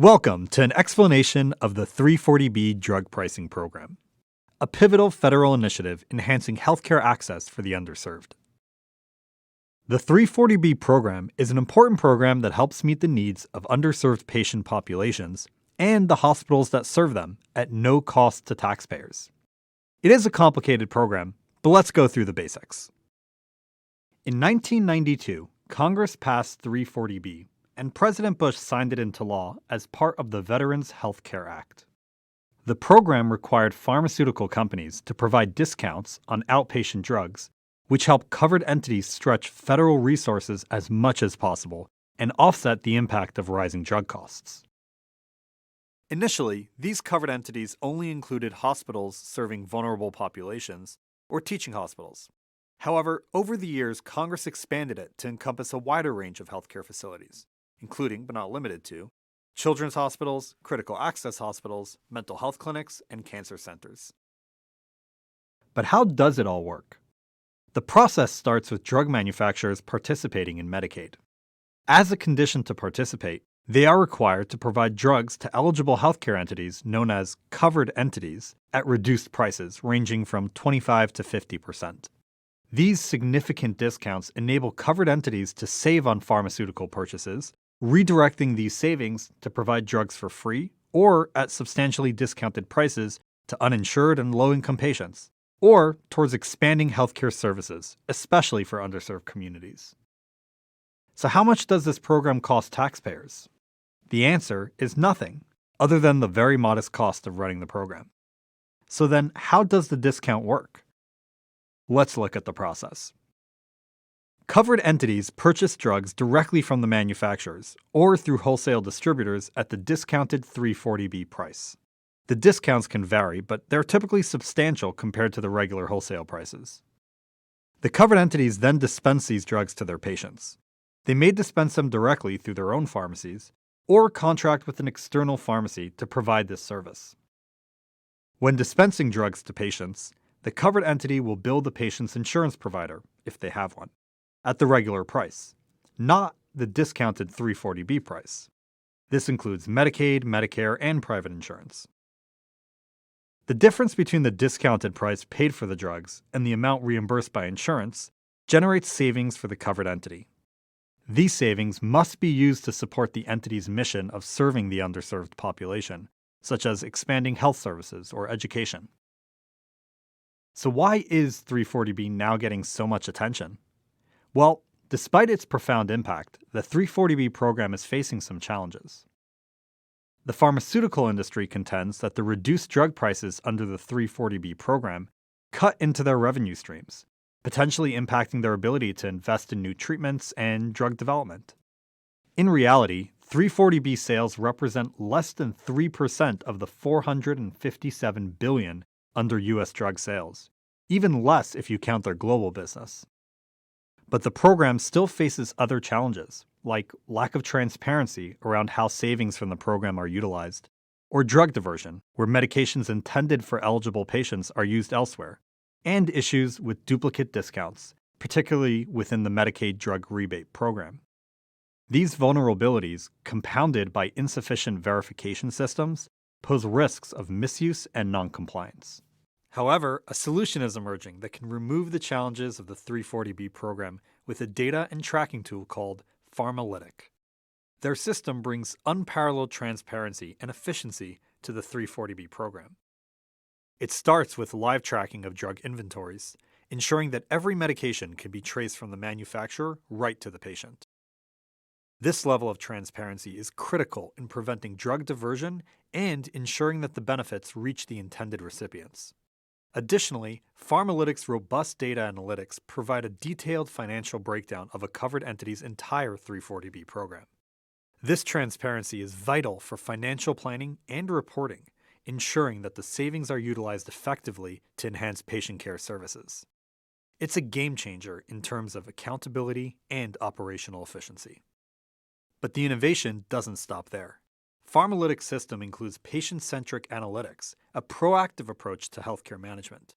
Welcome to an explanation of the 340B drug pricing program, a pivotal federal initiative enhancing healthcare access for the underserved. The 340B program is an important program that helps meet the needs of underserved patient populations and the hospitals that serve them at no cost to taxpayers. It is a complicated program, but let's go through the basics. In 1992, Congress passed 340B, and President Bush signed it into law as part of the Veterans Health Care Act. The program required pharmaceutical companies to provide discounts on outpatient drugs, which helped covered entities stretch federal resources as much as possible and offset the impact of rising drug costs. Initially, these covered entities only included hospitals serving vulnerable populations or teaching hospitals. However, over the years, Congress expanded it to encompass a wider range of healthcare facilities, including but not limited to children's hospitals, critical access hospitals, mental health clinics, and cancer centers. But how does it all work? The process starts with drug manufacturers participating in Medicaid. As a condition to participate, they are required to provide drugs to eligible healthcare entities known as covered entities at reduced prices ranging from 25 to 50%. These significant discounts enable covered entities to save on pharmaceutical purchases, redirecting these savings to provide drugs for free or at substantially discounted prices to uninsured and low-income patients, or towards expanding healthcare services, especially for underserved communities. So how much does this program cost taxpayers? The answer is nothing, other than the very modest cost of running the program. So then, how does the discount work? Let's look at the process. Covered entities purchase drugs directly from the manufacturers or through wholesale distributors at the discounted 340B price. The discounts can vary, but they're typically substantial compared to the regular wholesale prices. The covered entities then dispense these drugs to their patients. They may dispense them directly through their own pharmacies or contract with an external pharmacy to provide this service. When dispensing drugs to patients, the covered entity will bill the patient's insurance provider, if they have one, at the regular price, not the discounted 340B price. This includes Medicaid, Medicare, and private insurance. The difference between the discounted price paid for the drugs and the amount reimbursed by insurance generates savings for the covered entity. These savings must be used to support the entity's mission of serving the underserved population, such as expanding health services or education. So why is 340B now getting so much attention? Well, despite its profound impact, the 340B program is facing some challenges. The pharmaceutical industry contends that the reduced drug prices under the 340B program cut into their revenue streams, potentially impacting their ability to invest in new treatments and drug development. In reality, 340B sales represent less than 3% of the $457 billion under U.S. drug sales, even less if you count their global business. But the program still faces other challenges, like lack of transparency around how savings from the program are utilized, or drug diversion, where medications intended for eligible patients are used elsewhere, and issues with duplicate discounts, particularly within the Medicaid drug rebate program. These vulnerabilities, compounded by insufficient verification systems, pose risks of misuse and noncompliance. However, a solution is emerging that can remove the challenges of the 340B program with a data and tracking tool called Pharmalytic. Their system brings unparalleled transparency and efficiency to the 340B program. It starts with live tracking of drug inventories, ensuring that every medication can be traced from the manufacturer right to the patient. This level of transparency is critical in preventing drug diversion and ensuring that the benefits reach the intended recipients. Additionally, Pharmalytic's robust data analytics provide a detailed financial breakdown of a covered entity's entire 340B program. This transparency is vital for financial planning and reporting, ensuring that the savings are utilized effectively to enhance patient care services. It's a game changer in terms of accountability and operational efficiency. But the innovation doesn't stop there. Pharmalytic's system includes patient-centric analytics, a proactive approach to healthcare management.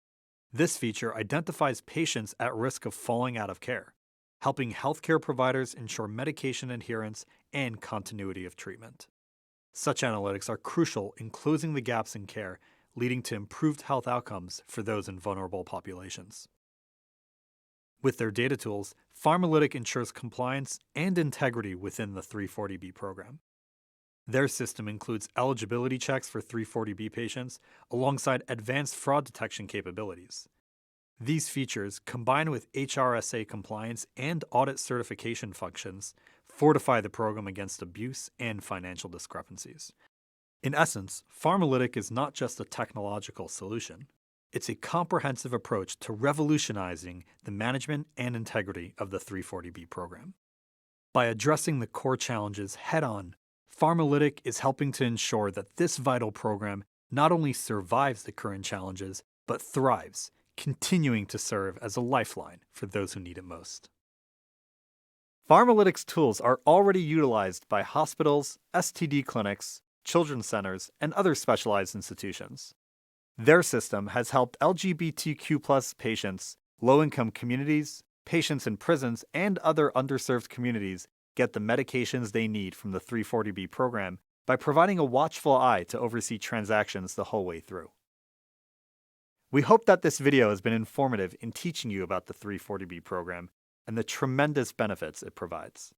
This feature identifies patients at risk of falling out of care, helping healthcare providers ensure medication adherence and continuity of treatment. Such analytics are crucial in closing the gaps in care, leading to improved health outcomes for those in vulnerable populations. With their data tools, Pharmalytic ensures compliance and integrity within the 340B program. Their system includes eligibility checks for 340B patients alongside advanced fraud detection capabilities. These features, combined with HRSA compliance and audit certification functions, fortify the program against abuse and financial discrepancies. In essence, Pharmalytic is not just a technological solution. It's a comprehensive approach to revolutionizing the management and integrity of the 340B program. By addressing the core challenges head-on, Pharmalytic is helping to ensure that this vital program not only survives the current challenges, but thrives, continuing to serve as a lifeline for those who need it most. Pharmalytic's tools are already utilized by hospitals, STD clinics, children's centers, and other specialized institutions. Their system has helped LGBTQ+ patients, low-income communities, patients in prisons, and other underserved communities get the medications they need from the 340B program by providing a watchful eye to oversee transactions the whole way through. We hope that this video has been informative in teaching you about the 340B program and the tremendous benefits it provides.